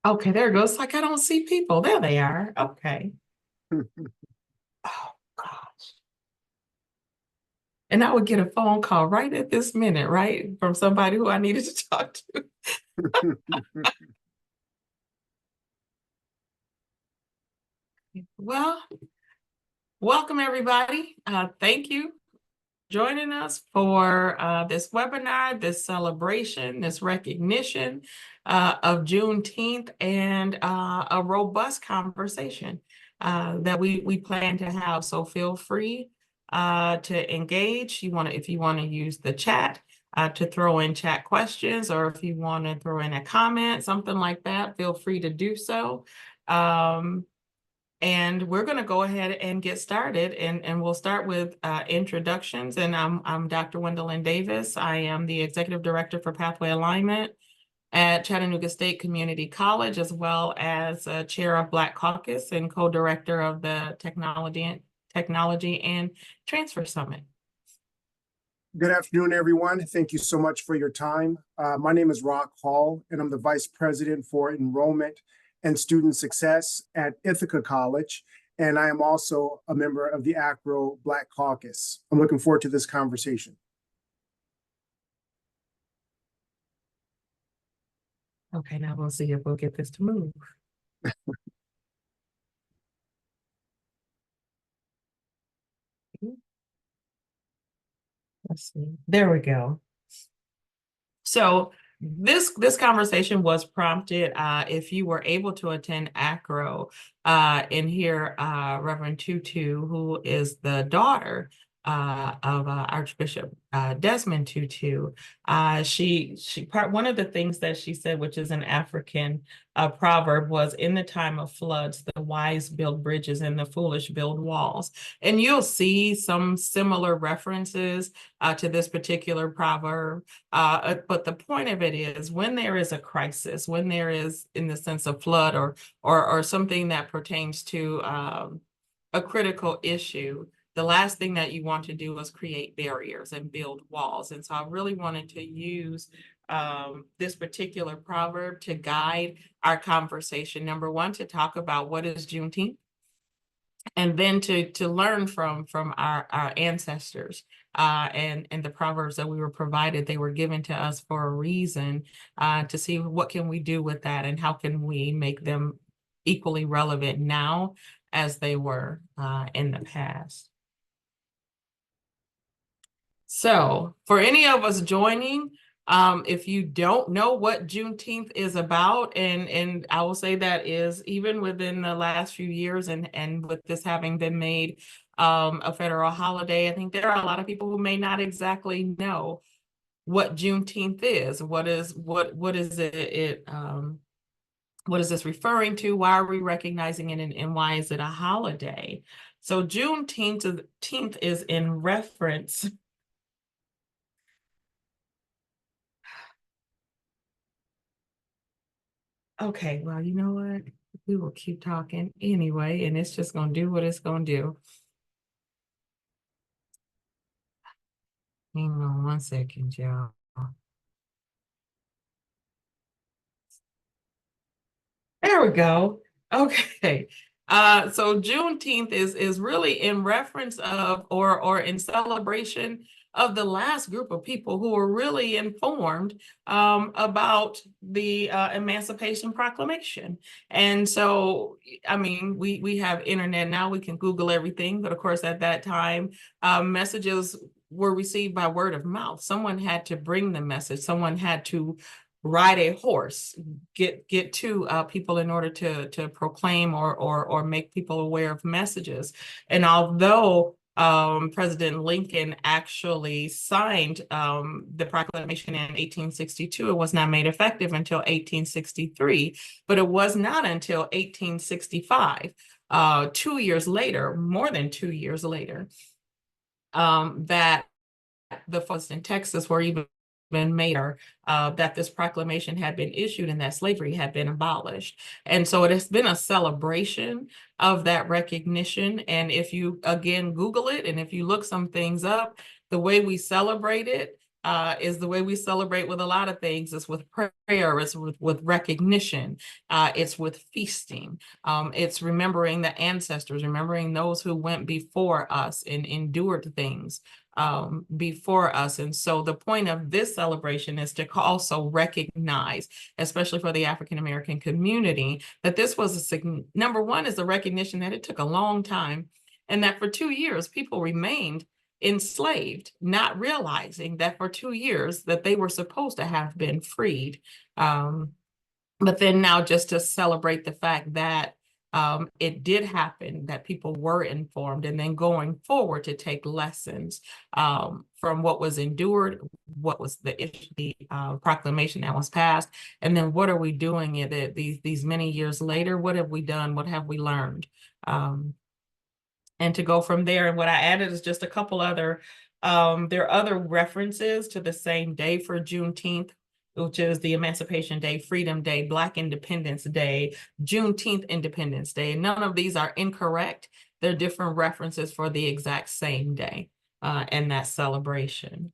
Okay, there it goes. Like I don't see people. There they are. Okay. Oh gosh. And I would get a phone call right at this minute, right? From somebody who I needed to talk to. Well, welcome everybody. Thank you for joining us for this webinar, this celebration, this recognition of Juneteenth, and a robust conversation that we plan to have. So feel free to engage. If you want to use the chat to throw in chat questions, or if you want to throw in a comment, something like that, feel free to do so. And we're going to go ahead and get started, and we'll start with introductions. And I'm Dr. Wendell Davis. I am the Executive Director for Pathway Alignment at Chattanooga State Community College, as well as Chair of Black Caucus and Co-Director of the Technology and Transfer Summit. Good afternoon, everyone. Thank you so much for your time. My name is Rock Hall, and I'm the Vice President for Enrollment and Student Success at Ithaca College, and I am also a member of the ACRO Black Caucus. I'm looking forward to this conversation. Okay, now we'll see if we'll get this to move. Let's see. There we go. So this conversation was prompted if you were able to attend ACRO and hear Reverend Tutu, who is the daughter of Archbishop Desmond Tutu. One of the things that she said, which is an African proverb, was, in the time of floods, the wise build bridges and the foolish build walls. And you'll see some similar references to this particular proverb. But the point of it is, when there is a crisis, when there is, in the sense of flood or something that pertains to a critical issue, the last thing that you want to do is create barriers and build walls. And so I really wanted to use this particular proverb to guide our conversation. Number one, to talk about what is Juneteenth, and then to learn from our ancestors and the proverbs that we were provided. They were given to us for a reason, to see what can we do with that and how can we make them equally relevant now as they were in the past. So for any of us joining, if you don't know what Juneteenth is about, and I will say that is even within the last few years, and with this having been made a federal holiday, I think there are a lot of people who may not exactly know what Juneteenth is. What is it? What is this referring to? Why are we recognizing it, and why is it a holiday? So Juneteenth is in reference. Okay, well, you know what? We will keep talking anyway, and it's just going to do what it's going to do. Hang on one second, y'all. There we go. Okay. So Juneteenth is really in reference of, or in celebration of, the last group of people who were really informed about the Emancipation Proclamation. And so, I mean, we have internet now, we can Google everything, but of course at that time, messages were received by word of mouth. Someone had to bring the message. Someone had to ride a horse, get to people in order to proclaim or make people aware of messages. And although President Lincoln actually signed the proclamation in 1862, it was not made effective until 1863, but it was not until 1865, 2 years later, more than 2 years later, that the folks in Texas were even made, or that this proclamation had been issued and that slavery had been abolished. And so it has been a celebration of that recognition. And if you, again, Google it, and if you look some things up, the way we celebrate it is the way we celebrate with a lot of things. It's with prayer, it's with recognition, it's with feasting. It's remembering the ancestors, remembering those who went before us and endured things before us. And so the point of this celebration is to also recognize, especially for the African American community, that this was number one is the recognition that it took a long time, and that for 2 years people remained enslaved, not realizing that for 2 years that they were supposed to have been freed. But then now just to celebrate the fact that it did happen, that people were informed, and then going forward to take lessons from what was endured, what was the proclamation that was passed, and then what are we doing these many years later? What have we done? What have we learned? And to go from there. And what I added is just a couple other, there are other references to the same day for Juneteenth, which is the Emancipation Day, Freedom Day, Black Independence Day, Juneteenth Independence Day. None of these are incorrect. They're different references for the exact same day and that celebration.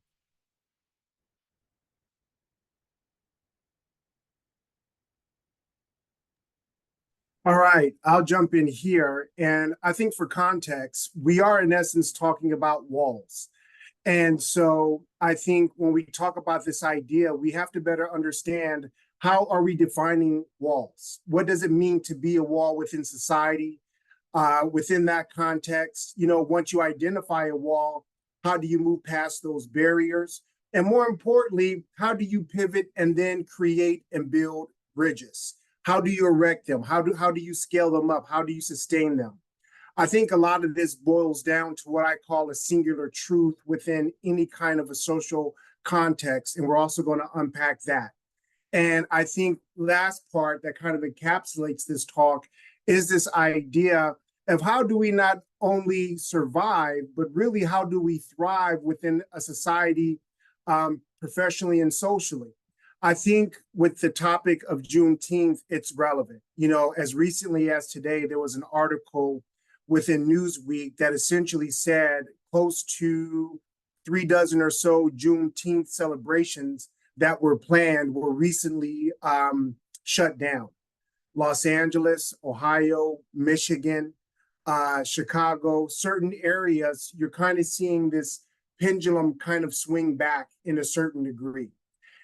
All right, I'll jump in here. And I think for context, we are in essence talking about walls. And so I think when we talk about this idea, we have to better understand, how are we defining walls? What does it mean to be a wall within society? Within that context, once you identify a wall, how do you move past those barriers? And more importantly, how do you pivot and then create and build bridges? How do you erect them? How do you scale them up? How do you sustain them? I think a lot of this boils down to what I call a singular truth within any kind of a social context. And we're also going to unpack that. And I think last part that kind of encapsulates this talk is this idea of, how do we not only survive, but really how do we thrive within a society, professionally and socially? I think with the topic of Juneteenth, it's relevant. As recently as today, there was an article within Newsweek that essentially said close to 3 dozen or so Juneteenth celebrations that were planned were recently shut down. Los Angeles, Ohio, Michigan, Chicago, certain areas, you're kind of seeing this pendulum kind of swing back in a certain degree.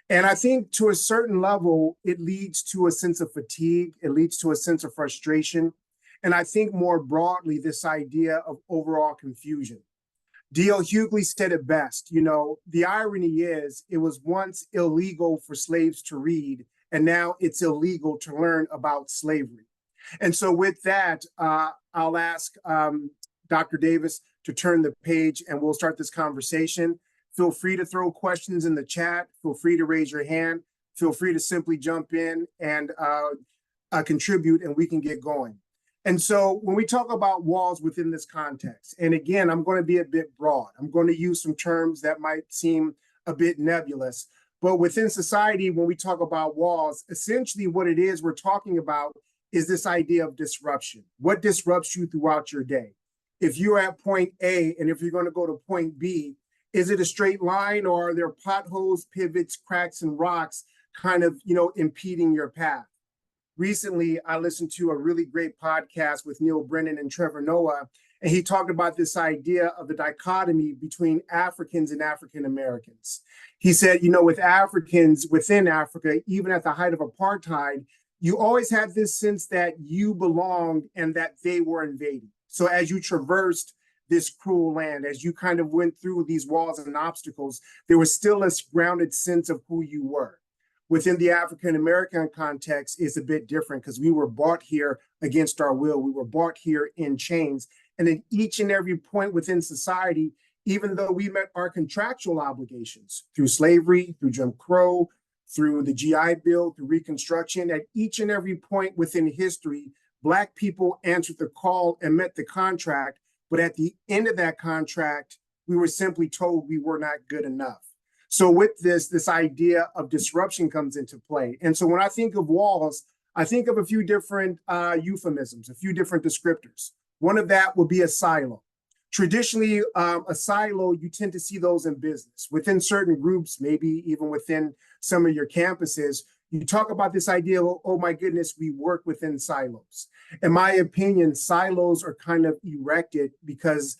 And I think to a certain level, it leads to a sense of fatigue. It leads to a sense of frustration. And I think more broadly, this idea of overall confusion. D.L. Hughley said it best. The irony is, it was once illegal for slaves to read, and now it's illegal to learn about slavery. And so with that, I'll ask Dr. Davis to turn the page, and we'll start this conversation. Feel free to throw questions in the chat. Feel free to raise your hand. Feel free to simply jump in and contribute, and we can get going. And so when we talk about walls within this context, and again, I'm going to be a bit broad. I'm going to use some terms that might seem a bit nebulous. But within society, when we talk about walls, essentially what it is we're talking about is this idea of disruption. What disrupts you throughout your day? If you're at point A and if you're going to go to point B, is it a straight line, or are there potholes, pivots, cracks, and rocks kind of, impeding your path? Recently, I listened to a really great podcast with Neil Brennan and Trevor Noah, and he talked about this idea of the dichotomy between Africans and African Americans. He said, with Africans within Africa, even at the height of apartheid, you always had this sense that you belonged and that they were invading. So as you traversed this cruel land, as you kind of went through these walls and obstacles, there was still a grounded sense of who you were. Within the African American context, it's a bit different, because we were brought here against our will. We were brought here in chains. And at each and every point within society, even though we met our contractual obligations through slavery, through Jim Crow, through the GI Bill, through Reconstruction, at each and every point within history, Black people answered the call and met the contract. But at the end of that contract, we were simply told we were not good enough. So with this idea of disruption comes into play. And so when I think of walls, I think of a few different euphemisms, a few different descriptors. One of that will be a silo. Traditionally, a silo, you tend to see those in business. Within certain groups, maybe even within some of your campuses, you talk about this idea of, oh my goodness, we work within silos. In my opinion, silos are kind of erected because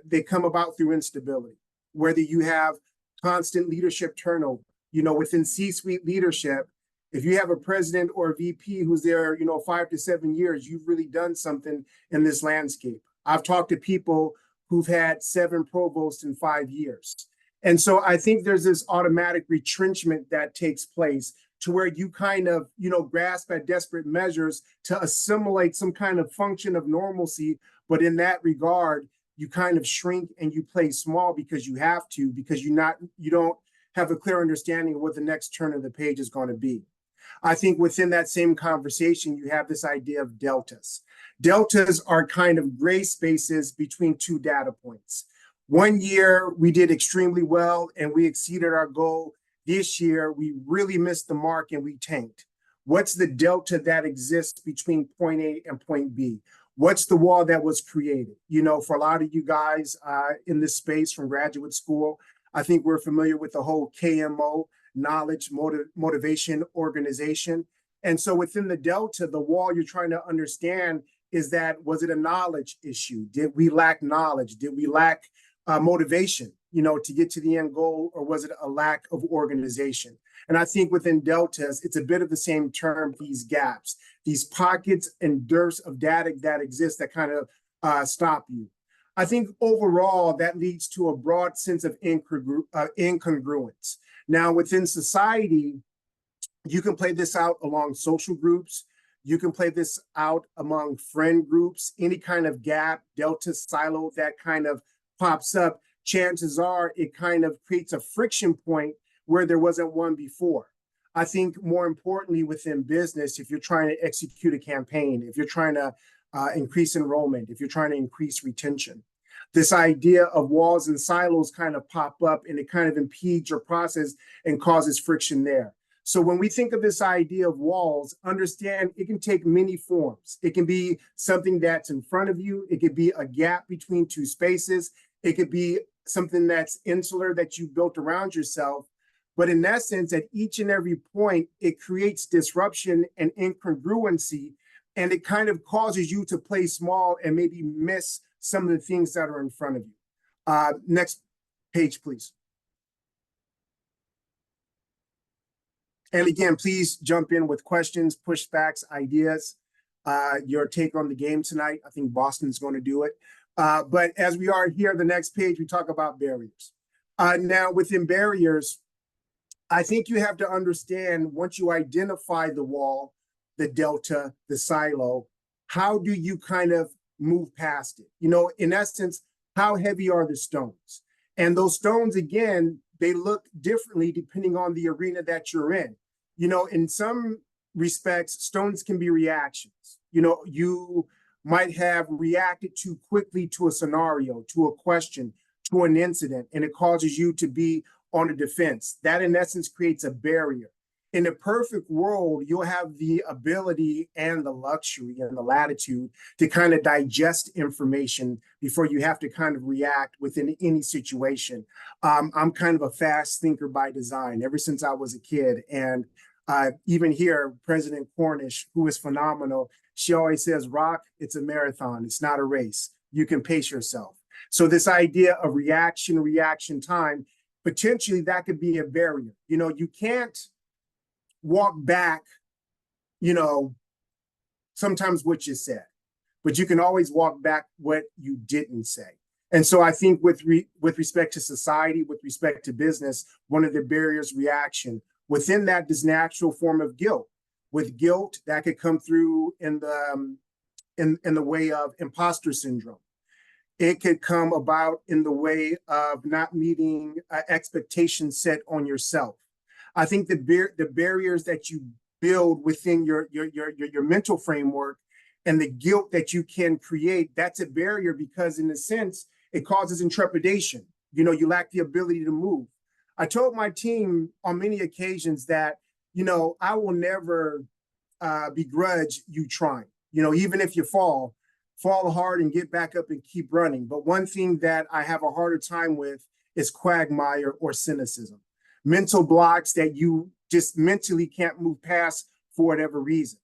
they come about through instability, whether you have constant leadership turnover, within C-suite leadership. If you have a president or a VP who's there, 5 to 7 years, you've really done something in this landscape. I've talked to people who've had 7 provosts in 5 years. And so I think there's this automatic retrenchment that takes place to where you kind of, grasp at desperate measures to assimilate some kind of function of normalcy. But in that regard, you kind of shrink and you play small because you have to, because you don't have a clear understanding of what the next turn of the page is going to be. I think within that same conversation, you have this idea of deltas. Deltas are kind of gray spaces between 2 data points. One year, we did extremely well and we exceeded our goal. This year, we really missed the mark and we tanked. What's the delta that exists between point A and point B? What's the wall that was created? For a lot of you guys in this space from graduate school, I think we're familiar with the whole KMO, knowledge, motivation, organization. And so within the delta, the wall you're trying to understand is that, was it a knowledge issue? Did we lack knowledge? Did we lack motivation, to get to the end goal, or was it a lack of organization? And I think within deltas, it's a bit of the same term, these gaps, these pockets and dearths of data that exist that kind of stop you. I think overall that leads to a broad sense of incongruence. Now, within society, you can play this out along social groups. You can play this out among friend groups, any kind of gap, delta, silo that kind of pops up. Chances are it kind of creates a friction point where there wasn't one before. I think more importantly within business, if you're trying to execute a campaign, if you're trying to increase enrollment, if you're trying to increase retention, this idea of walls and silos kind of pop up and it kind of impedes your process and causes friction there. So when we think of this idea of walls, understand it can take many forms. It can be something that's in front of you. It could be a gap between 2 spaces. It could be something that's insular that you built around yourself. But in essence, at each and every point, it creates disruption and incongruency, and it kind of causes you to play small and maybe miss some of the things that are in front of you. Next page, please. And again, please jump in with questions, pushbacks, ideas, your take on the game tonight. I think Boston's going to do it. But as we are here, the next page, we talk about barriers. Now, within barriers, I think you have to understand, once you identify the wall, the delta, the silo, how do you kind of move past it? In essence, how heavy are the stones? And those stones, again, they look differently depending on the arena that you're in. In some respects, stones can be reactions. You might have reacted too quickly to a scenario, to a question, to an incident, and it causes you to be on a defense. That, in essence, creates a barrier. In a perfect world, you'll have the ability and the luxury and the latitude to kind of digest information before you have to kind of react within any situation. I'm kind of a fast thinker by design ever since I was a kid. And even here, President Cornish, who is phenomenal, she always says, Rock, it's a marathon. It's not a race. You can pace yourself. So this idea of reaction time, potentially that could be a barrier. You can't walk back, sometimes what you said, but you can always walk back what you didn't say. And so I think with respect to society, with respect to business, one of the barriers, reaction. Within that, there's natural form of guilt. With guilt, that could come through in the way of imposter syndrome. It could come about in the way of not meeting expectations set on yourself. I think the barriers that you build within your mental framework and the guilt that you can create, that's a barrier because in a sense, it causes intrepidation. You lack the ability to move. I told my team on many occasions that, I will never begrudge you trying. Even if you fall fall hard and get back up and keep running. But one thing that I have a harder time with is quagmire or cynicism, mental blocks that you just mentally can't move past for whatever reason.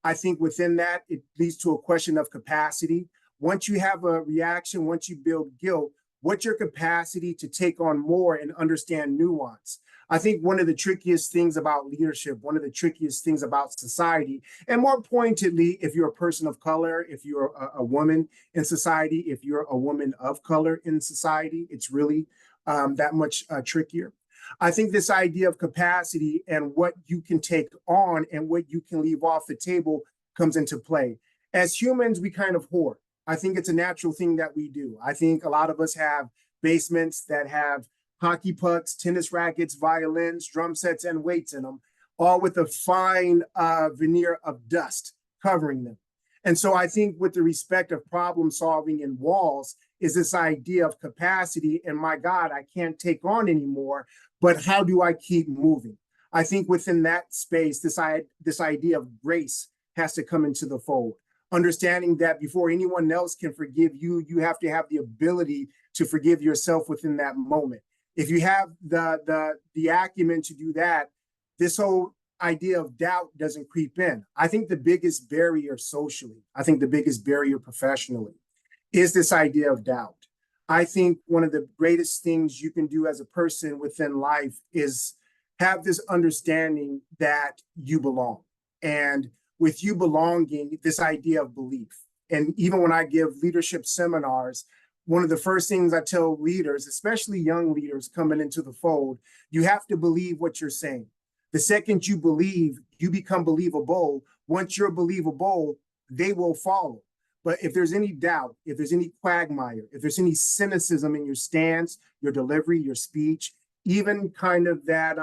I think within that, it leads to a question of capacity. Once you have a reaction, once you build guilt, what's your capacity to take on more and understand nuance? I think one of the trickiest things about leadership, one of the trickiest things about society, and more pointedly, if you're a person of color, if you're a woman in society, if you're a woman of color in society, it's really that much trickier. I think this idea of capacity and what you can take on and what you can leave off the table comes into play. As humans, we kind of hoard. I think it's a natural thing that we do. I think a lot of us have basements that have hockey pucks, tennis rackets, violins, drum sets, and weights in them, all with a fine veneer of dust covering them. And so I think with the respect of problem solving in walls is this idea of capacity. And my God, I can't take on anymore, but how do I keep moving? I think within that space, this idea of grace has to come into the fold. Understanding that before anyone else can forgive you, you have to have the ability to forgive yourself within that moment. If you have the acumen to do that, this whole idea of doubt doesn't creep in. I think the biggest barrier socially, I think the biggest barrier professionally is this idea of doubt. I think one of the greatest things you can do as a person within life is have this understanding that you belong. And with you belonging, this idea of belief. And even when I give leadership seminars, one of the first things I tell leaders, especially young leaders coming into the fold, you have to believe what you're saying. The second you believe, you become believable. Once you're believable, they will follow. But if there's any doubt, if there's any quagmire, if there's any cynicism in your stance, your delivery, your speech, even kind of that,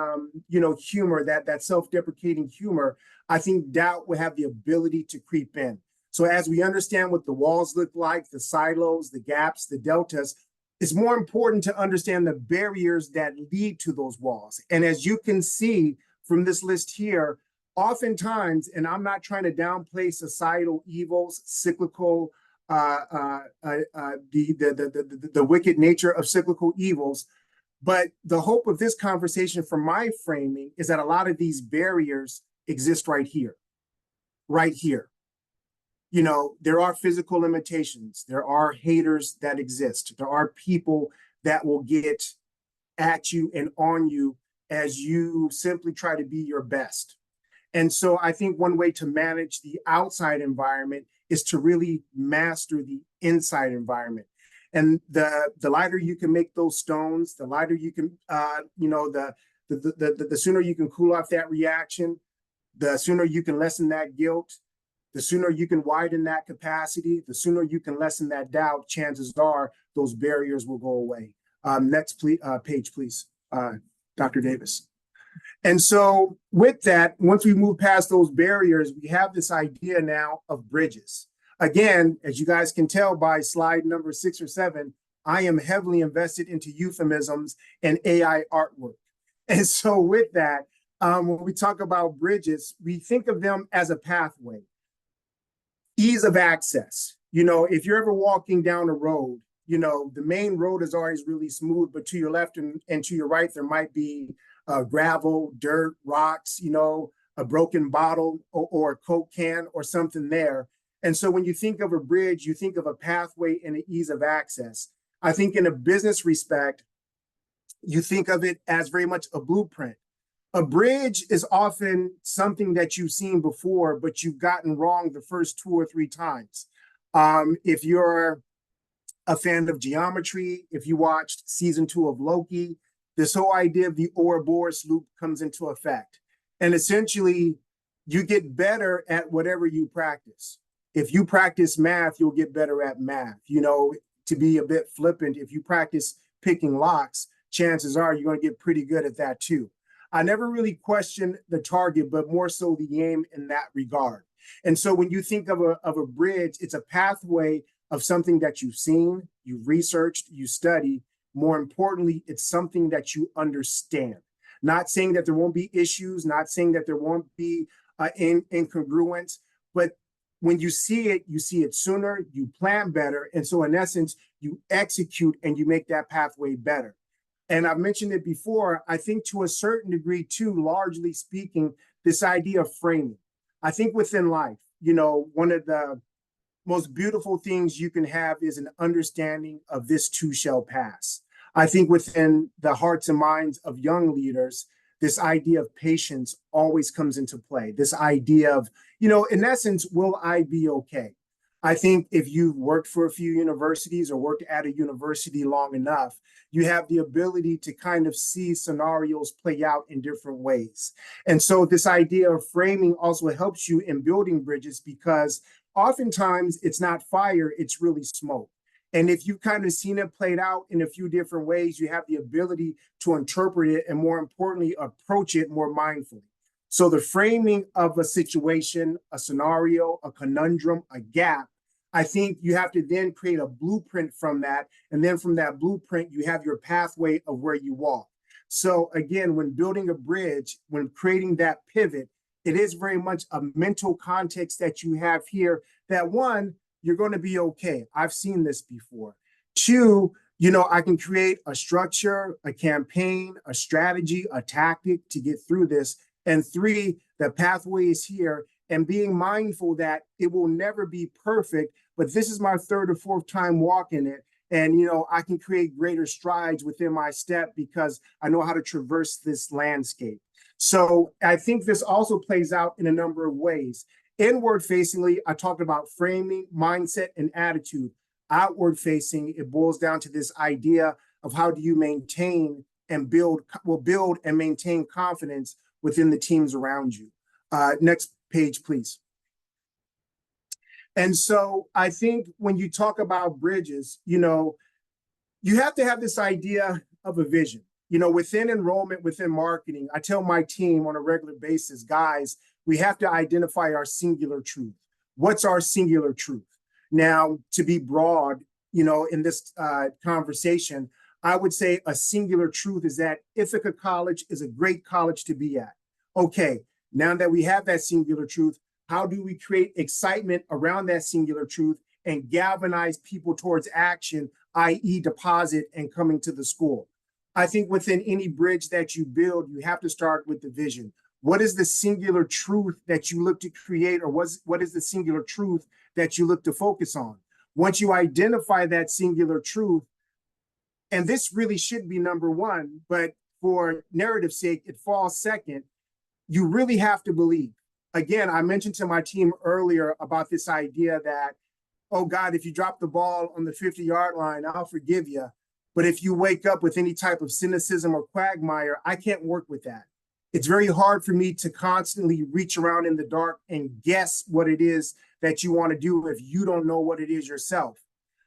humor, that self-deprecating humor, I think doubt will have the ability to creep in. So as we understand what the walls look like, the silos, the gaps, the deltas, it's more important to understand the barriers that lead to those walls. And as you can see from this list here, oftentimes, and I'm not trying to downplay societal evils, cyclical, the wicked nature of cyclical evils, but the hope of this conversation from my framing is that a lot of these barriers exist right here, right here. You know, there are physical limitations. There are haters that exist. There are people that will get at you and on you as you simply try to be your best. And so I think one way to manage the outside environment is to really master the inside environment. And the lighter you can make those stones, the lighter you can, the sooner you can cool off that reaction, the sooner you can lessen that guilt, the sooner you can widen that capacity, the sooner you can lessen that doubt, chances are those barriers will go away. Next page, please, Dr. Davis. And so with that, once we move past those barriers, we have this idea now of bridges. Again, as you guys can tell by slide number 6 or 7, I am heavily invested into euphemisms and AI artwork. And so with that, when we talk about bridges, we think of them as a pathway. Ease of access. You know, if you're ever walking down a road, you know, the main road is always really smooth, but to your left and to your right, there might be gravel, dirt, rocks, you know, a broken bottle or a Coke can or something there. And so when you think of a bridge, you think of a pathway and an ease of access. I think in a business respect, you think of it as very much a blueprint. A bridge is often something that you've seen before, but you've gotten wrong the first 2 or 3 times. If you're a fan of geometry, if you watched season 2 of Loki, this whole idea of the Ouroboros loop comes into effect. And essentially, you get better at whatever you practice. If you practice math, you'll get better at math. You know, to be a bit flippant, if you practice picking locks, chances are you're going to get pretty good at that too. I never really questioned the target, but more so the aim in that regard. And so when you think of a bridge, it's a pathway of something that you've seen, you've researched, you study. More importantly, it's something that you understand. Not saying that there won't be issues, not saying that there won't be incongruence, but when you see it sooner, you plan better. And so in essence, you execute and you make that pathway better. And I've mentioned it before, I think to a certain degree too, largely speaking, this idea of framing. I think within life, one of the most beautiful things you can have is an understanding of this too shall pass. I think within the hearts and minds of young leaders, this idea of patience always comes into play. This idea of, in essence, will I be okay? I think if you've worked for a few universities or worked at a university long enough, you have the ability to kind of see scenarios play out in different ways. And so this idea of framing also helps you in building bridges, because oftentimes it's not fire, it's really smoke. And if you've kind of seen it played out in a few different ways, you have the ability to interpret it and, more importantly, approach it more mindfully. So the framing of a situation, a scenario, a conundrum, a gap, I think you have to then create a blueprint from that. And then from that blueprint, you have your pathway of where you walk. So again, when building a bridge, when creating that pivot, it is very much a mental context that you have here that, one, you're going to be okay. I've seen this before. Two, I can create a structure, a campaign, a strategy, a tactic to get through this. And three, the pathway is here, and being mindful that it will never be perfect, but this is my third or fourth time walking it. And, I can create greater strides within my step because I know how to traverse this landscape. So I think this also plays out in a number of ways. Inward facingly, I talked about framing, mindset, and attitude. Outward facing, it boils down to this idea of how do you maintain and build and maintain confidence within the teams around you. Next page, please. And so I think when you talk about bridges, you have to have this idea of a vision. Within enrollment, within marketing, I tell my team on a regular basis, guys, we have to identify our singular truth. What's our singular truth? Now, to be broad, in this conversation, I would say a singular truth is that Ithaca College is a great college to be at. Okay, now that we have that singular truth, how do we create excitement around that singular truth and galvanize people towards action, i.e. deposit and coming to the school? I think within any bridge that you build, you have to start with the vision. What is the singular truth that you look to create, or what is the singular truth that you look to focus on? Once you identify that singular truth, and this really should be number one, but for narrative's sake, it falls second, you really have to believe. Again, I mentioned to my team earlier about this idea that, oh God, if you drop the ball on the 50-yard line, I'll forgive you. But if you wake up with any type of cynicism or quagmire, I can't work with that. It's very hard for me to constantly reach around in the dark and guess what it is that you want to do if you don't know what it is yourself.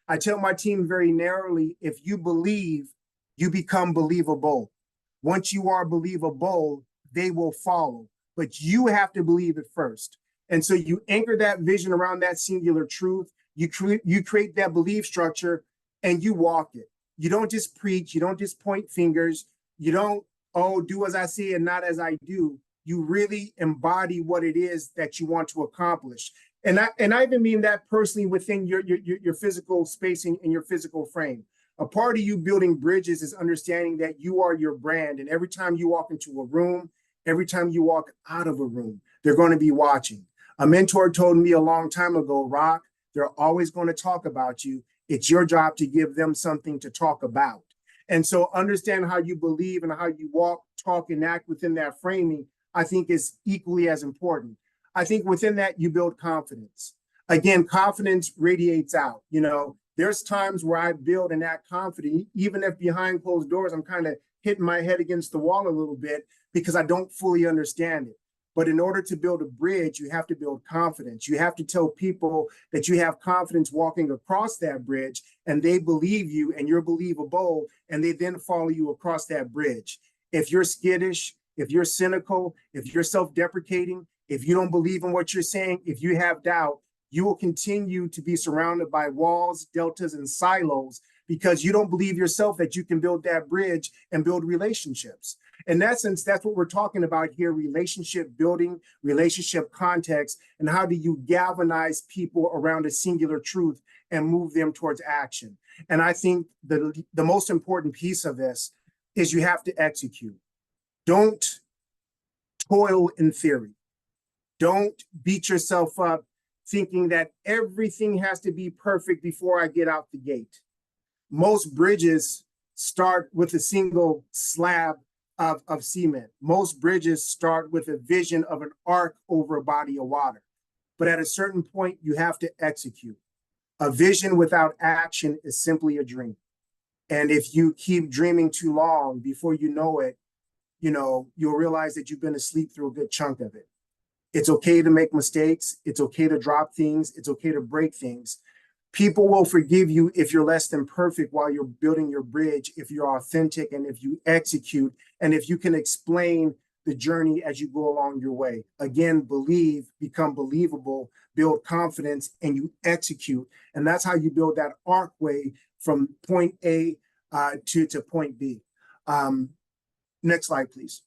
I tell my team very narrowly, if you believe, you become believable. Once you are believable, they will follow. But you have to believe it first. And so you anchor that vision around that singular truth. You create that belief structure and you walk it. You don't just preach. You don't just point fingers. You don't, do as I say and not as I do. You really embody what it is that you want to accomplish. And I even mean that personally within your physical spacing and your physical frame. A part of you building bridges is understanding that you are your brand. And every time you walk into a room, every time you walk out of a room, they're going to be watching. A mentor told me a long time ago, Rock, they're always going to talk about you. It's your job to give them something to talk about. And so understand how you believe and how you walk, talk, and act within that framing, I think is equally as important. I think within that, you build confidence. Again, confidence radiates out. There's times where I build and act confident, even if behind closed doors, I'm kind of hitting my head against the wall a little bit because I don't fully understand it. But in order to build a bridge, you have to build confidence. You have to tell people that you have confidence walking across that bridge and they believe you and you're believable and they then follow you across that bridge. If you're skittish, if you're cynical, if you're self-deprecating, if you don't believe in what you're saying, if you have doubt, you will continue to be surrounded by walls, deltas, and silos because you don't believe yourself that you can build that bridge and build relationships. In essence, that's what we're talking about here: relationship building, relationship context, and how do you galvanize people around a singular truth and move them towards action. And I think the most important piece of this is you have to execute. Don't toil in theory. Don't beat yourself up thinking that everything has to be perfect before I get out the gate. Most bridges start with a single slab of cement. Most bridges start with a vision of an arc over a body of water. But at a certain point, you have to execute. A vision without action is simply a dream. And if you keep dreaming too long, before you know it, you'll realize that you've been asleep through a good chunk of it. It's okay to make mistakes. It's okay to drop things. It's okay to break things. People will forgive you if you're less than perfect while you're building your bridge, if you're authentic and if you execute, and if you can explain the journey as you go along your way. Again, believe, become believable, build confidence, and you execute. And that's how you build that arcway from point A to point B. Next slide, please.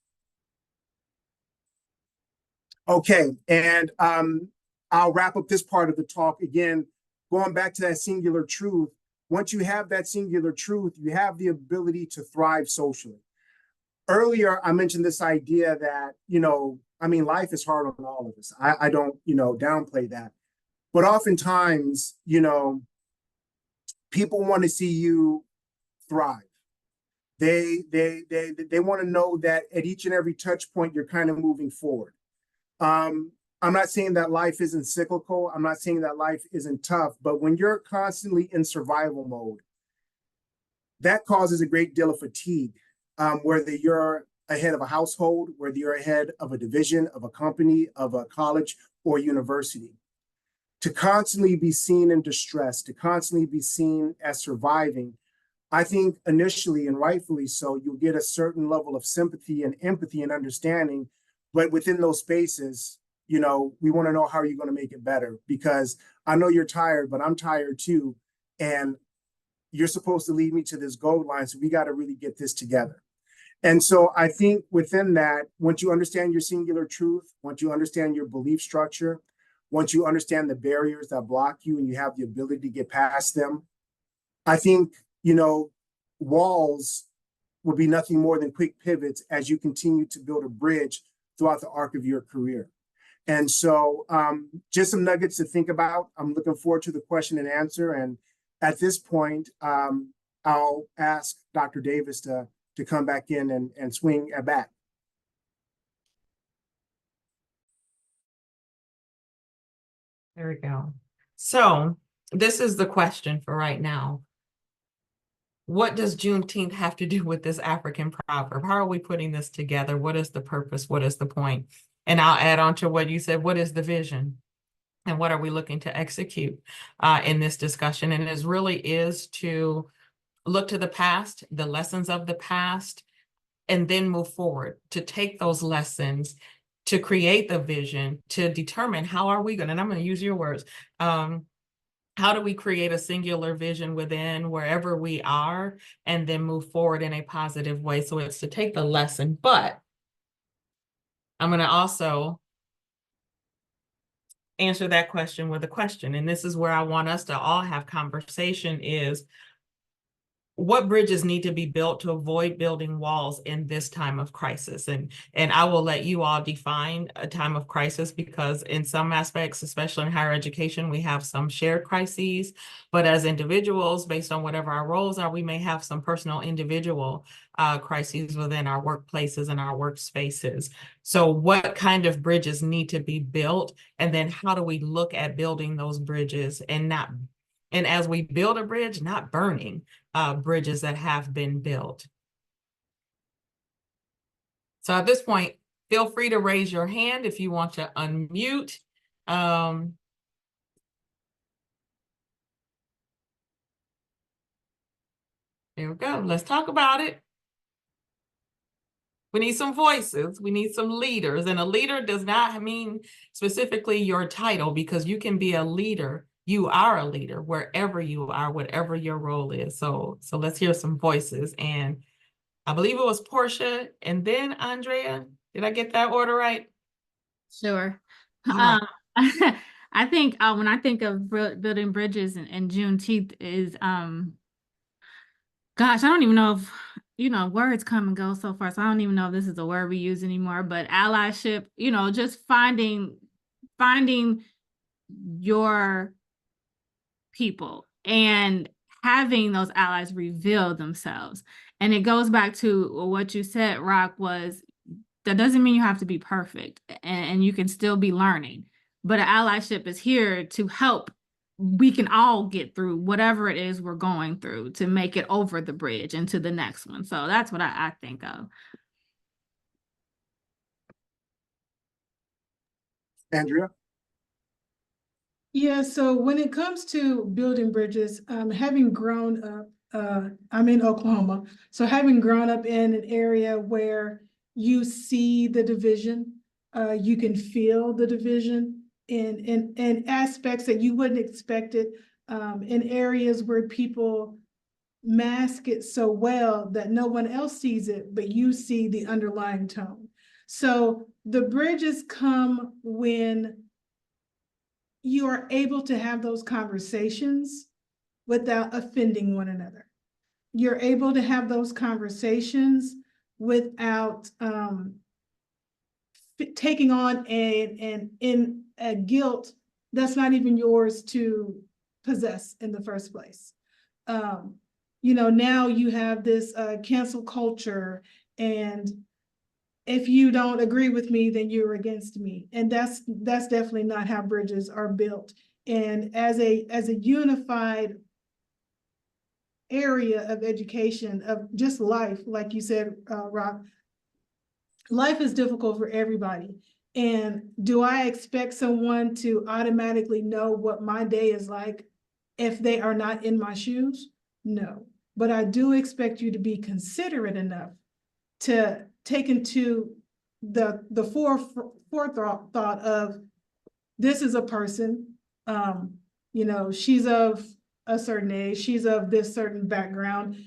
Okay, and I'll wrap up this part of the talk. Again, going back to that singular truth. Once you have that singular truth, you have the ability to thrive socially. Earlier, I mentioned this idea that, life is hard on all of us. I don't, downplay that. But oftentimes, people want to see you thrive. They want to know that at each and every touch point, you're kind of moving forward. I'm not saying that life isn't cyclical. I'm not saying that life isn't tough, but when you're constantly in survival mode, that causes a great deal of fatigue, whether you're ahead of a household, whether you're ahead of a division, of a company, of a college or university. To constantly be seen in distress, to constantly be seen as surviving, I think initially and rightfully so, you'll get a certain level of sympathy and empathy and understanding. But within those spaces, we want to know how you're going to make it better, because I know you're tired, but I'm tired too. And you're supposed to lead me to this goal line. So we got to really get this together. And so I think within that, once you understand your singular truth, once you understand your belief structure, once you understand the barriers that block you and you have the ability to get past them, I think, walls will be nothing more than quick pivots as you continue to build a bridge throughout the arc of your career. And so just some nuggets to think about. I'm looking forward to the question and answer. And at this point, I'll ask Dr. Davis to come back in and swing a bat. There we go. So this is the question for right now. What does Juneteenth have to do with this African proverb? How are we putting this together? What is the purpose? What is the point? And I'll add on to what you said. What is the vision? And what are we looking to execute in this discussion? And it really is to look to the past, the lessons of the past, and then move forward to take those lessons, to create the vision, to determine how are we going, and I'm going to use your words, how do we create a singular vision within wherever we are and then move forward in a positive way? So it's to take the lesson, but I'm going to also answer that question with a question. And this is where I want us to all have conversation is, what bridges need to be built to avoid building walls in this time of crisis? And I will let you all define a time of crisis, because in some aspects, especially in higher education, we have some shared crises, but as individuals, based on whatever our roles are, we may have some personal individual crises within our workplaces and our workspaces. So what kind of bridges need to be built? And then how do we look at building those bridges and as we build a bridge, not burning bridges that have been built. So at this point, feel free to raise your hand if you want to unmute. There we go. Let's talk about it. We need some voices. We need some leaders. And a leader does not mean specifically your title, because you can be a leader. You are a leader wherever you are, whatever your role is. So let's hear some voices. And I believe it was Portia and then Andrea. Did I get that order right? Sure. All right. I think when I think of building bridges and Juneteenth is gosh, I don't even know if words come and go so far. So I don't even know if this is a word we use anymore, but allyship, just finding your people and having those allies reveal themselves. And it goes back to what you said, Rock, was that doesn't mean you have to be perfect and you can still be learning. But an allyship is here to help. We can all get through whatever it is we're going through to make it over the bridge into the next one. So that's what I think of. Andrea? Yeah, so when it comes to building bridges, having grown up, I'm in Oklahoma. So having grown up in an area where you see the division, you can feel the division in aspects that you wouldn't expect it, in areas where people mask it so well that no one else sees it, but you see the underlying tone. So the bridges come when you are able to have those conversations without offending one another. You're able to have those conversations without taking on a guilt that's not even yours to possess in the first place. Now you have this cancel culture, and if you don't agree with me, then you're against me. And that's definitely not how bridges are built. And as a unified area of education, of just life, like you said, Rob, life is difficult for everybody. And do I expect someone to automatically know what my day is like if they are not in my shoes? No. But I do expect you to be considerate enough to take into the forethought of, this is a person, she's of a certain age, she's of this certain background.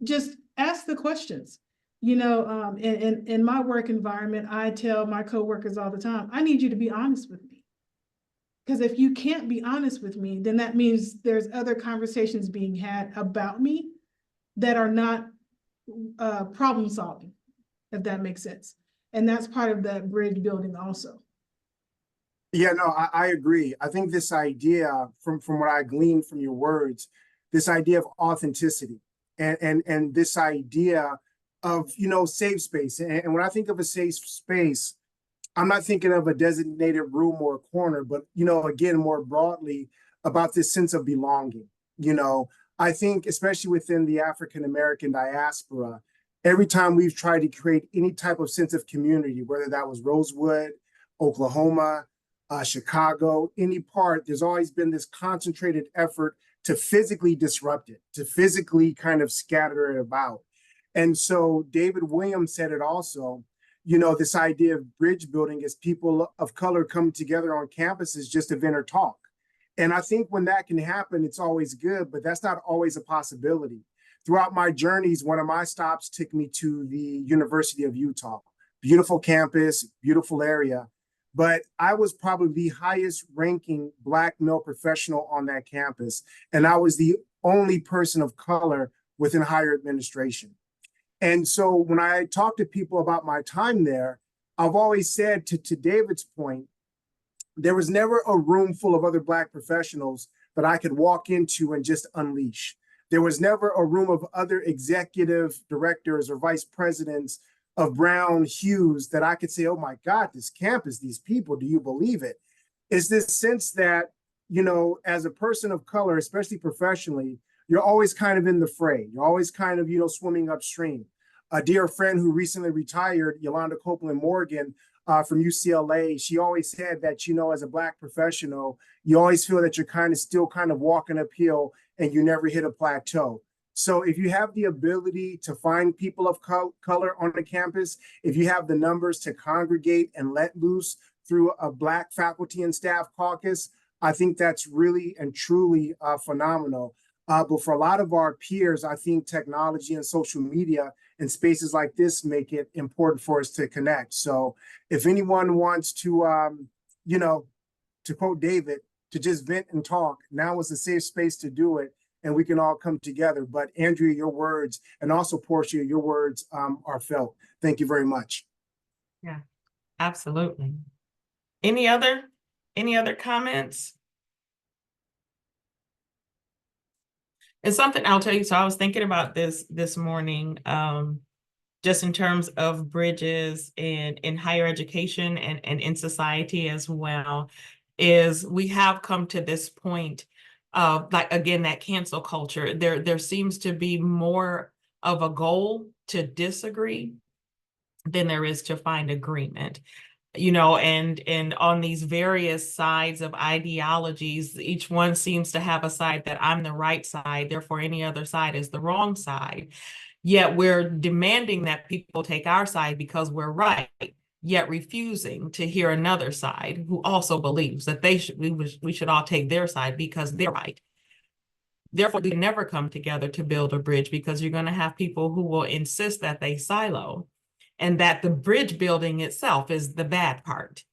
Just ask the questions. In my work environment, I tell my coworkers all the time, I need you to be honest with me. Because if you can't be honest with me, then that means there's other conversations being had about me that are not problem solving, if that makes sense. And that's part of that bridge building also. Yeah, no, I agree. I think this idea from what I gleaned from your words, this idea of authenticity and this idea of, safe space. And when I think of a safe space, I'm not thinking of a designated room or a corner, but, again, more broadly about this sense of belonging. I think especially within the African-American diaspora, every time we've tried to create any type of sense of community, whether that was Rosewood, Oklahoma, Chicago, any part, there's always been this concentrated effort to physically disrupt it, to physically kind of scatter it about. And so David Williams said it also, this idea of bridge building is people of color come together on campuses just to vent or talk. And I think when that can happen, it's always good, but that's not always a possibility. Throughout my journeys, one of my stops took me to the University of Utah. Beautiful campus, beautiful area. But I was probably the highest ranking Black male professional on that campus. And I was the only person of color within higher administration. And so when I talk to people about my time there, I've always said to David's point, there was never a room full of other Black professionals that I could walk into and just unleash. There was never a room of other executive directors or vice presidents of brown hues that I could say, oh my God, this campus, these people, do you believe it? It's this sense that, as a person of color, especially professionally, you're always kind of in the fray. You're always kind of, swimming upstream. A dear friend who recently retired, Yolanda Copeland Morgan, from UCLA, she always said that, as a Black professional, you always feel that you're still walking uphill and you never hit a plateau. So if you have the ability to find people of color on the campus, if you have the numbers to congregate and let loose through a Black faculty and staff caucus, I think that's really and truly phenomenal. But for a lot of our peers, I think technology and social media and spaces like this make it important for us to connect. So if anyone wants to, you know, to quote David, to just vent and talk, now is a safe space to do it, and we can all come together. But Andrea, your words, and also Portia, your words are felt. Thank you very much. Yeah, absolutely. Any other comments? It's something I'll tell you. So I was thinking about this morning, just in terms of bridges in higher education and in society as well, is we have come to this point of, like, again, that cancel culture. There seems to be more of a goal to disagree than there is to find agreement. And on these various sides of ideologies, each one seems to have a side that I'm the right side, therefore any other side is the wrong side. Yet we're demanding that people take our side because we're right, yet refusing to hear another side who also believes that we should all take their side because they're right. Therefore, they never come together to build a bridge, because you're going to have people who will insist that they silo, and that the bridge building itself is the bad part.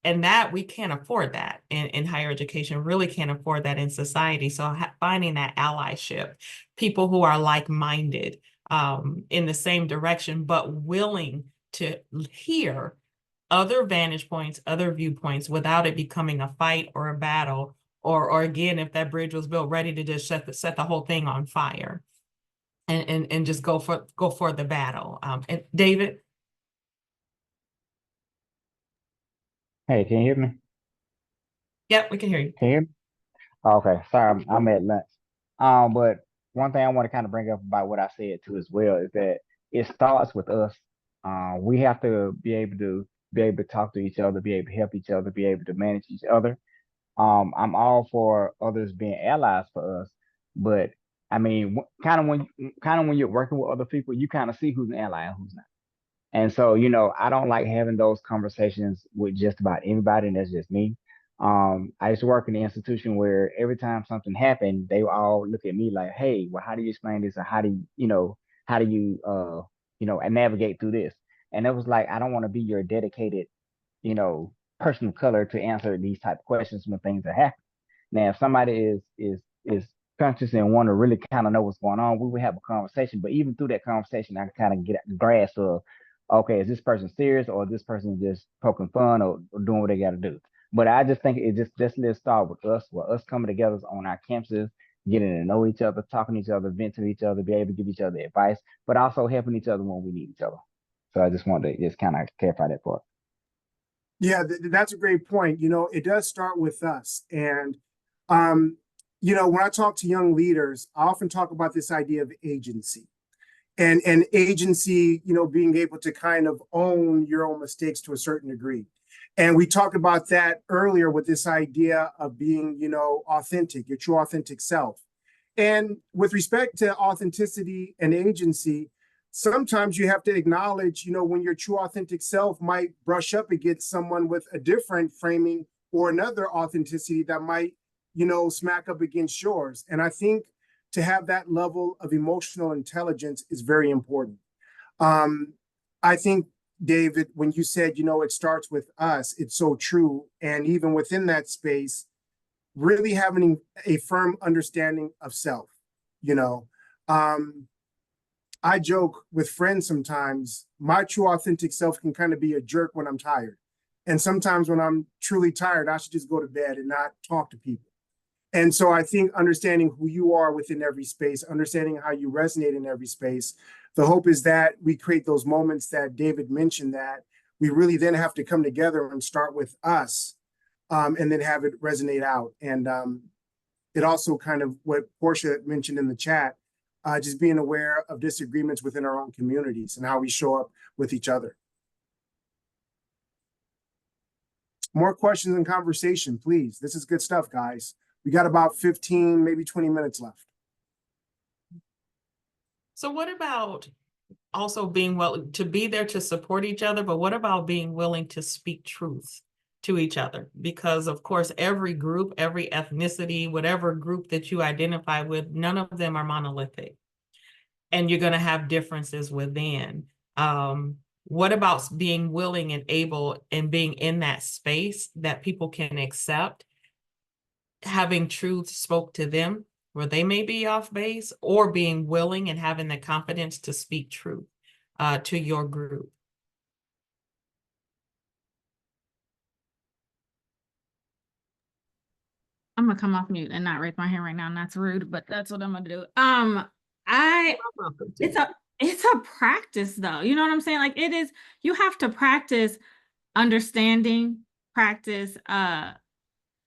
And that we can't afford that in higher education, really can't afford that in society. So finding that allyship, people who are like-minded in the same direction, but willing to hear other vantage points, other viewpoints, without it becoming a fight or a battle, or again, if that bridge was built ready to just set the whole thing on fire and just go for the battle. And David? Hey, can you hear me? Yep, we can hear you. Can you hear me? Okay, sorry, I'm at lunch. But one thing I want to kind of bring up about what I said too as well is that it starts with us. We have to be able to talk to each other, be able to help each other, be able to manage each other. I'm all for others being allies for us, but I mean, kind of when you're working with other people, you kind of see who's an ally and who's not. And so, I don't like having those conversations with just about anybody, and that's just me. I used to work in an institution where every time something happened, they would all look at me like, "Hey, well, how do you explain this? Or how do you, and navigate through this?" And it was like, I don't want to be your dedicated, you know, person of color to answer these type of questions when things are happening. Now, if somebody is conscious and want to really kind of know what's going on, we would have a conversation. But even through that conversation, I kind of get a grasp of, okay, is this person serious, or is this person just poking fun, or doing what they got to do? But I just think it just let's start with us coming together on our campuses, getting to know each other, talking to each other, venting to each other, be able to give each other advice, but also helping each other when we need each other. So I just wanted to just kind of clarify that part. Yeah, that's a great point. It does start with us. And, when I talk to young leaders, I often talk about this idea of agency. And agency, being able to kind of own your own mistakes to a certain degree. And we talked about that earlier with this idea of being, authentic, your true authentic self. And with respect to authenticity and agency, sometimes you have to acknowledge, when your true authentic self might brush up against someone with a different framing or another authenticity that might, smack up against yours. And I think to have that level of emotional intelligence is very important. I think, David, when you said, it starts with us, it's so true. And even within that space, really having a firm understanding of self, I joke with friends sometimes, my true authentic self can kind of be a jerk when I'm tired. And sometimes when I'm truly tired, I should just go to bed and not talk to people. And so I think understanding who you are within every space, understanding how you resonate in every space, the hope is that we create those moments that David mentioned, that we really then have to come together and start with us, and then have it resonate out. And it also kind of what Portia mentioned in the chat, just being aware of disagreements within our own communities and how we show up with each other. More questions and conversation, please. This is good stuff, guys. We got about 15, maybe 20 minutes left. So what about also being willing to be there to support each other, but what about being willing to speak truth to each other, because of course, every group, every ethnicity, whatever group that you identify with, none of them are monolithic. And you're going to have differences within. What about being willing and able and being in that space that people can accept, having truth spoke to them where they may be off base, or being willing and having the confidence to speak truth to your group? I'm gonna come off mute and not raise my hand right now, and that's rude, but that's what I'm gonna do. It's a practice though. You know what I'm saying? Like it is, you have to practice understanding, practice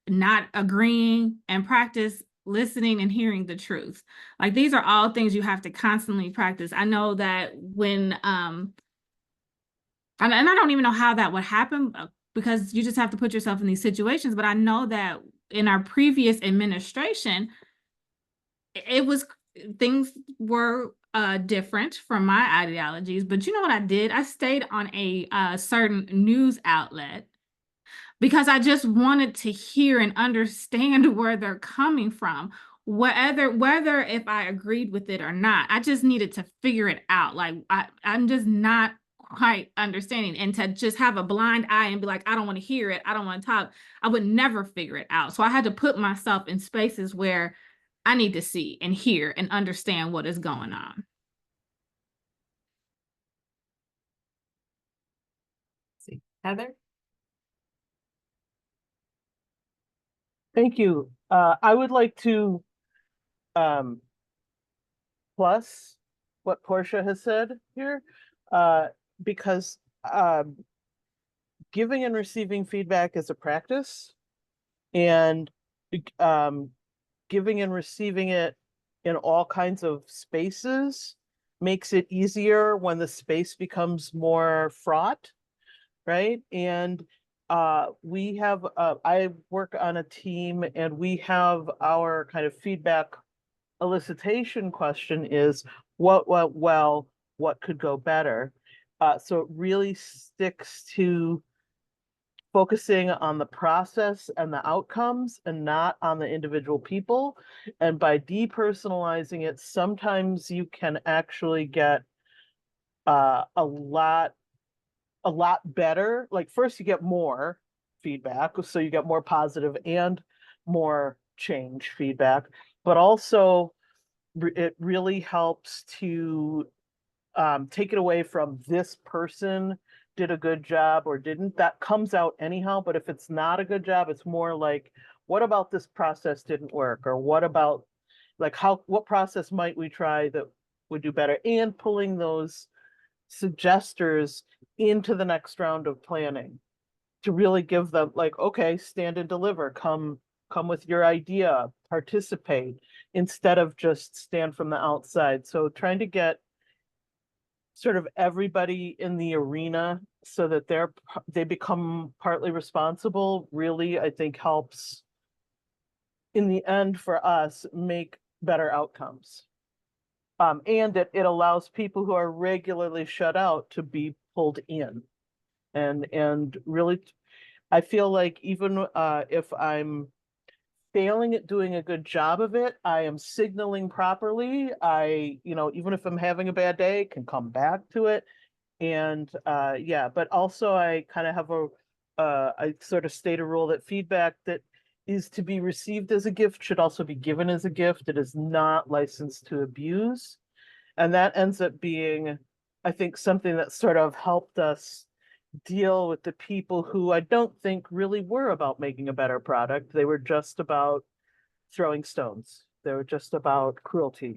not agreeing, and practice listening and hearing the truth. Like these are all things you have to constantly practice. I know that when and I don't even know how that would happen because you just have to put yourself in these situations, but I know that in our previous administration, it was, things were different from my ideologies. But you know what I did? I stayed on a certain news outlet because I just wanted to hear and understand where they're coming from, whether if I agreed with it or not. I just needed to figure it out. Like I'm just not quite understanding, and to just have a blind eye and be like, I don't want to hear it, I don't want to talk, I would never figure it out. So I had to put myself in spaces where I need to see and hear and understand what is going on. See, Heather? Thank you. I would like to plus what Portia has said here, because giving and receiving feedback is a practice, and giving and receiving it in all kinds of spaces makes it easier when the space becomes more fraught, right? And we have, I work on a team, and we have our kind of feedback elicitation question is what went well, what could go better? So it really sticks to focusing on the process and the outcomes and not on the individual people. And by depersonalizing it, sometimes you can actually get a lot better. Like first you get more feedback, so you get more positive and more change feedback, but also it really helps to take it away from this person did a good job or didn't. That comes out anyhow, but if it's not a good job, it's more like, what about this process didn't work? Or what about, like, what process might we try that would do better? And pulling those suggesters into the next round of planning to really give them like, okay, stand and deliver, come with your idea, participate, instead of just stand from the outside. So trying to get sort of everybody in the arena so that they become partly responsible really, I think, helps in the end for us make better outcomes. And it allows people who are regularly shut out to be pulled in. And really, I feel like even if I'm failing at doing a good job of it, I am signaling properly. Even if I'm having a bad day, can come back to it. And yeah, but also I kind of have I sort of state a rule that feedback that is to be received as a gift should also be given as a gift. It is not licensed to abuse. And that ends up being, I think, something that sort of helped us deal with the people who I don't think really were about making a better product. They were just about throwing stones. They were just about cruelty.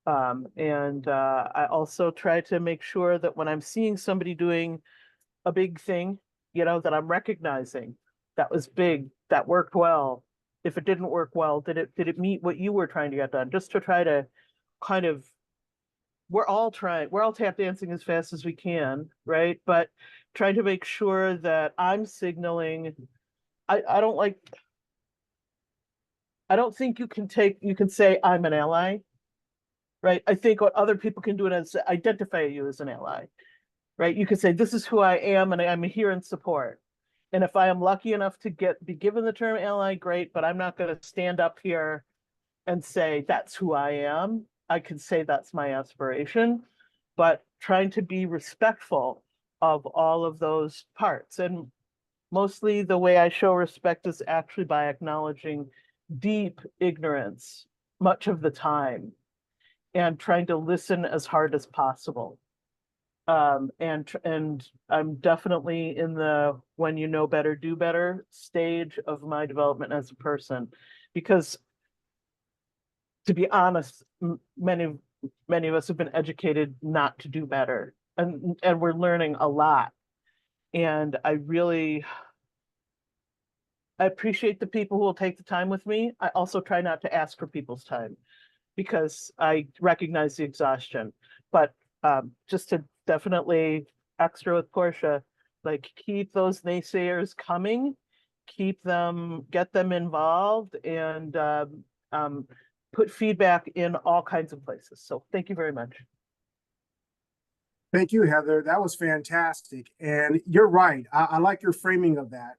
I also try to make sure that when I'm seeing somebody doing a big thing, that I'm recognizing that was big, that worked well. If it didn't work well, did it meet what you were trying to get done? Just to try to kind of, we're all tap dancing as fast as we can, right? But trying to make sure that I'm signaling, I don't think you can say I'm an ally, right? I think what other people can do is identify you as an ally, right? You can say, this is who I am and I'm here in support. And if I am lucky enough to be given the term ally, great, but I'm not going to stand up here and say that's who I am. I can say that's my aspiration, but trying to be respectful of all of those parts. And mostly the way I show respect is actually by acknowledging deep ignorance much of the time and trying to listen as hard as possible. And I'm definitely in the when you know better, do better stage of my development as a person, because to be honest, many of us have been educated not to do better, and we're learning a lot. And I appreciate the people who will take the time with me. I also try not to ask for people's time because I recognize the exhaustion. But just to definitely extra with Portia, like keep those naysayers coming, get them involved, and put feedback in all kinds of places. So thank you very much. Thank you, Heather. That was fantastic. And you're right. I like your framing of that.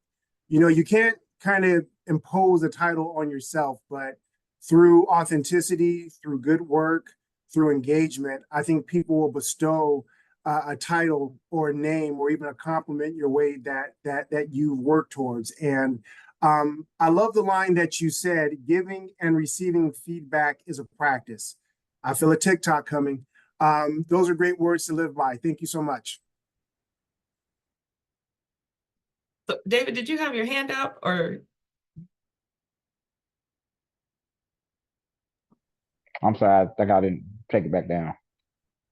You know, you can't kind of impose a title on yourself, but through authenticity, through good work, through engagement, I think people will bestow a title or a name or even a compliment your way that you work towards. And I love the line that you said, giving and receiving feedback is a practice. I feel a TikTok coming. Those are great words to live by. Thank you so much. So David, did you have your hand up or? I'm sorry, I think I didn't take it back down.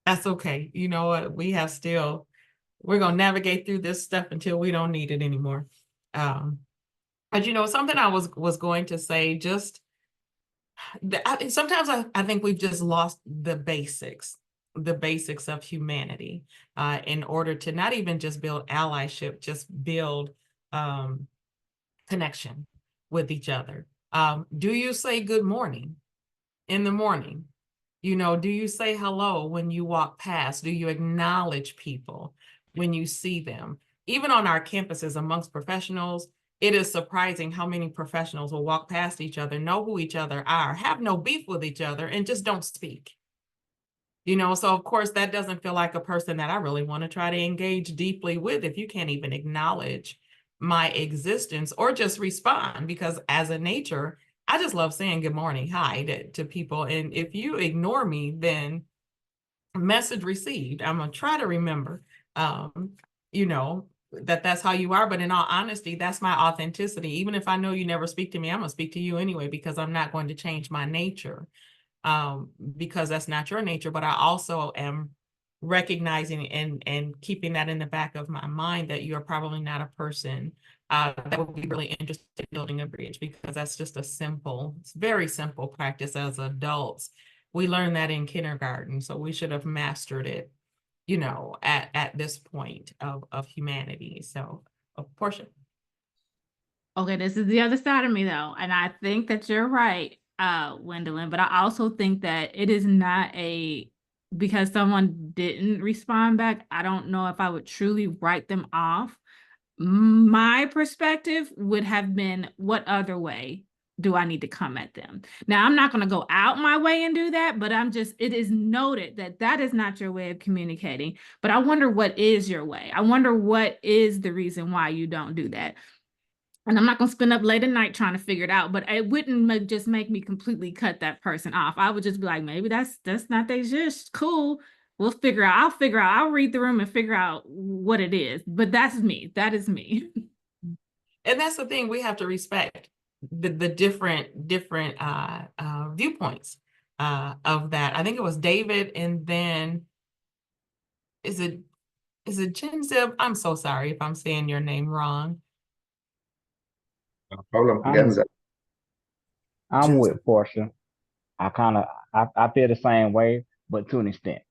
That's okay. You know what? We're going to navigate through this stuff until we don't need it anymore. But you know, something I was going to say, sometimes I think we've just lost the basics of humanity in order to not even just build allyship, just build connection with each other. Do you say good morning in the morning? You know, do you say hello when you walk past? Do you acknowledge people when you see them? Even on our campuses amongst professionals, it is surprising how many professionals will walk past each other, know who each other are, have no beef with each other, and just don't speak. You know, so of course that doesn't feel like a person that I really want to try to engage deeply with if you can't even acknowledge my existence or just respond, because as a nature, I just love saying good morning, hi to people. And if you ignore me, then message received. I'm going to try to remember, you know, that's how you are. But in all honesty, that's my authenticity. Even if I know you never speak to me, I'm going to speak to you anyway, because I'm not going to change my nature, because that's not your nature. But I also am recognizing and keeping that in the back of my mind that you're probably not a person that would be really interested in building a bridge, because that's just it's very simple practice as adults. We learned that in kindergarten, so we should have mastered it, you know, at this point of humanity. So, Portia. Okay, this is the other side of me though, and I think that you're right, Gwendolyn, but I also think that it is not because someone didn't respond back, I don't know if I would truly write them off. My perspective would have been, what other way do I need to come at them? Now, I'm not going to go out my way and do that, but it is noted that that is not your way of communicating. But I wonder what is your way. I wonder what is the reason why you don't do that. And I'm not going to spend up late at night trying to figure it out, but it wouldn't just make me completely cut that person off. I would just be like, maybe that's not they just cool. We'll figure out. I'll read the room and figure out what it is. But that's me. That is me. And that's the thing, we have to respect the different viewpoints of that. I think it was David, and then is it Jen Zib? I'm so sorry if I'm saying your name wrong. No problem. I'm with Portia. I feel the same way, but to an extent.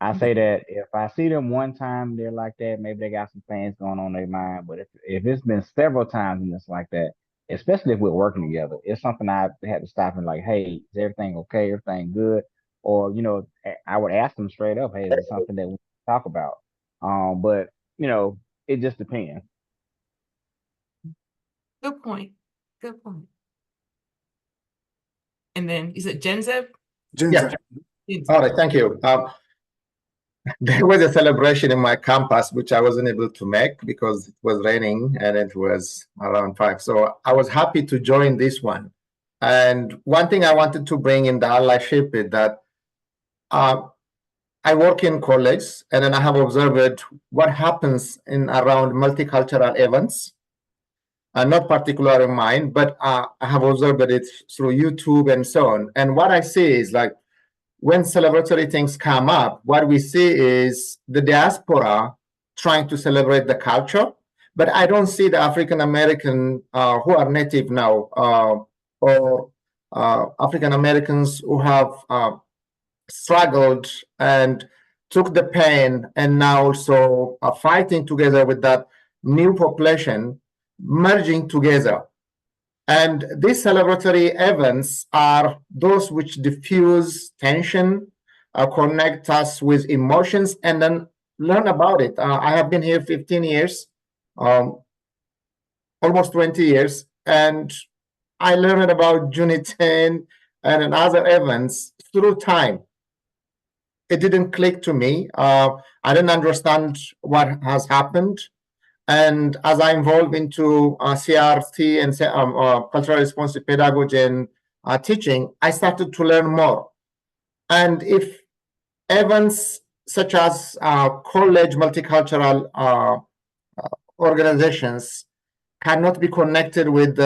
I say that if I see them one time, they're like that, maybe they got some things going on in their mind. But if it's been several times and it's like that, especially if we're working together, it's something I had to stop and like, hey, is everything okay? Everything good? Or, you know, I would ask them straight up, hey, is it something that we talk about? But, you know, it just depends. Good point. Good point. And then you said Gen Z? Gen Yeah. Z. Gen Z. All right, thank you. There was a celebration in my campus, which I wasn't able to make because it was raining and it was around 5. So I was happy to join this one. And one thing I wanted to bring in the allyship is that I work in college, and then I have observed what happens in around multicultural events. Not particular in mine, but I have observed it through YouTube and so on. And what I see is like when celebratory things come up, what we see is the diaspora trying to celebrate the culture, but I don't see the African American who are native now or African Americans who have struggled and took the pain and now also are fighting together with that new population, merging together. And these celebratory events are those which diffuse tension, connect us with emotions, and then learn about it. I have been here 15 years, almost 20 years, and I learned about Juneteenth and other events through time. It didn't click to me. I didn't understand what has happened. And as I evolved into CRT and cultural responsive pedagogy and teaching, I started to learn more. And if events such as college multicultural organizations cannot be connected with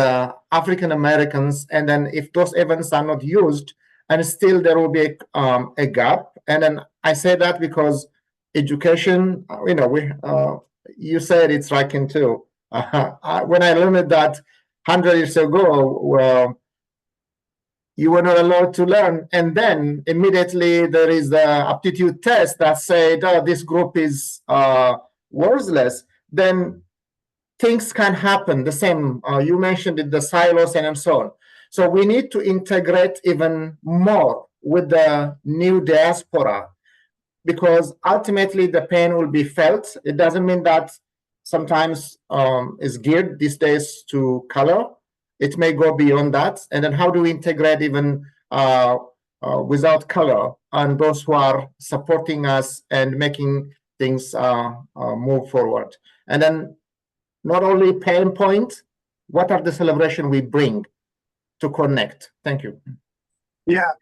African Americans, and then if those events are not used, and still there will be a gap. And then I say that because education, you said it's striking too. When I learned that 100 years ago, well, you were not allowed to learn, and then immediately there is the aptitude test that said, "Oh, this group is worthless." Then things can happen. The same you mentioned it, the silos and so on. So we need to integrate even more with the new diaspora, because ultimately the pain will be felt. It doesn't mean that sometimes is geared these days to color. It may go beyond that. And then how do we integrate even without color and those who are supporting us and making things move forward? And then not only pain point, what are the celebration we bring to connect? Thank you. Yeah,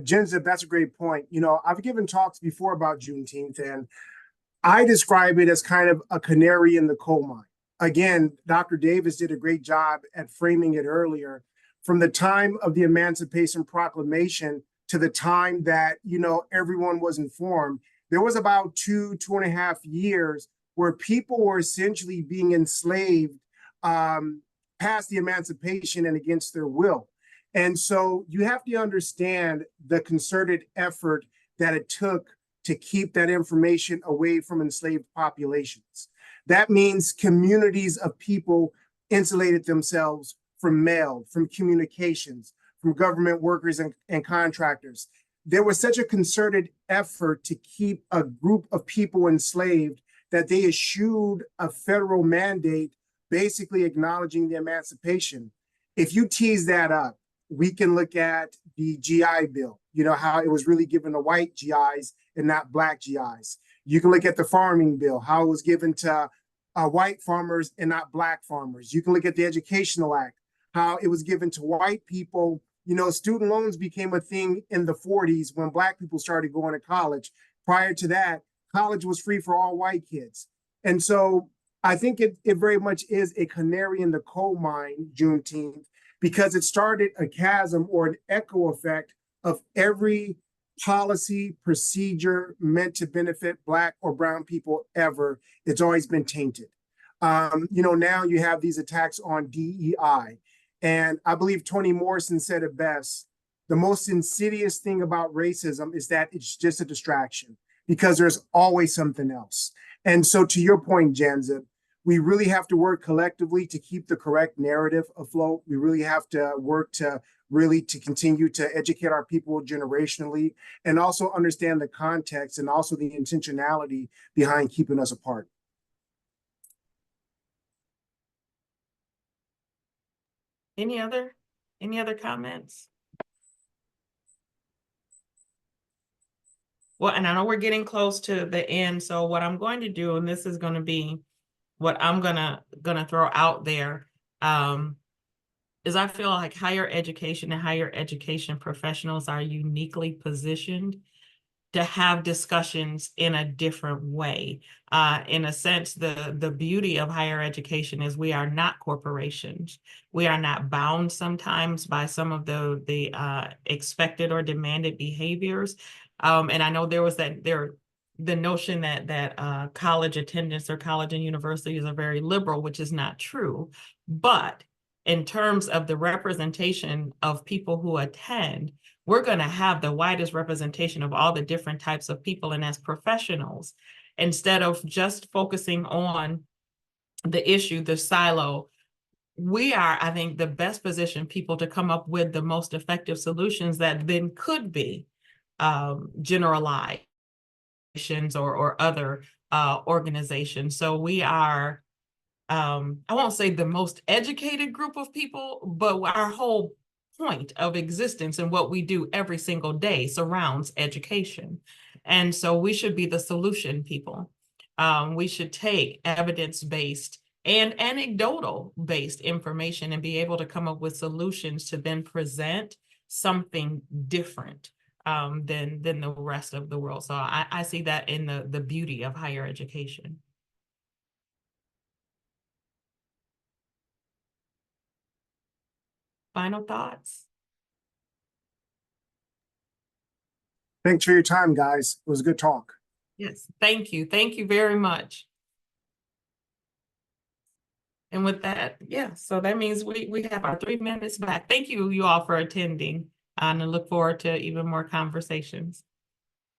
Gen Z, that's a great point. I've given talks before about Juneteenth, and I describe it as kind of a canary in the coal mine. Again, Dr. Davis did a great job at framing it earlier. From the time of the Emancipation Proclamation to the time that, everyone was informed, there was about 2.5 years where people were essentially being enslaved past the emancipation and against their will. And so you have to understand the concerted effort that it took to keep that information away from enslaved populations. That means communities of people insulated themselves from mail, from communications, from government workers and contractors. There was such a concerted effort to keep a group of people enslaved that they issued a federal mandate basically acknowledging the emancipation. If you tease that up, we can look at the GI Bill, how it was really given to white GIs and not black GIs. You can look at the farming bill, how it was given to white farmers and not black farmers. You can look at the Educational Act, how it was given to white people. Student loans became a thing in the 40s when black people started going to college. Prior to that, college was free for all white kids. And so I think it very much is a canary in the coal mine, Juneteenth, because it started a chasm or an echo effect of every policy, procedure meant to benefit black or brown people ever. It's always been tainted. Now you have these attacks on DEI. And I believe Toni Morrison said it best. The most insidious thing about racism is that it's just a distraction because there's always something else. And so to your point, Janza, we really have to work collectively to keep the correct narrative afloat. We really have to work to continue to educate our people generationally and also understand the context and also the intentionality behind keeping us apart. Any other comments? Well, and I know we're getting close to the end, so what I'm going to do, and this is going to be what I'm gonna throw out there, is I feel like higher education and higher education professionals are uniquely positioned to have discussions in a different way. In a sense, the beauty of higher education is we are not corporations. We are not bound sometimes by some of the expected or demanded behaviors. And I know there was the notion that college attendance or college and universities are very liberal, which is not true. But in terms of the representation of people who attend, we're going to have the widest representation of all the different types of people. And as professionals, instead of just focusing on the issue, the silo, we are, I think, the best positioned people to come up with the most effective solutions that then could be generalizations or other organizations. So we are, I won't say the most educated group of people, but our whole point of existence and what we do every single day surrounds education. And so we should be the solution people. We should take evidence-based and anecdotal-based information and be able to come up with solutions to then present something different than the rest of the world. So I see that in the beauty of higher education. Final thoughts? Thanks for your time, guys. It was a good talk. Yes, thank you. Thank you very much. And with that, yeah, so that means we have our 3 minutes back. Thank you all for attending, and I look forward to even more conversations.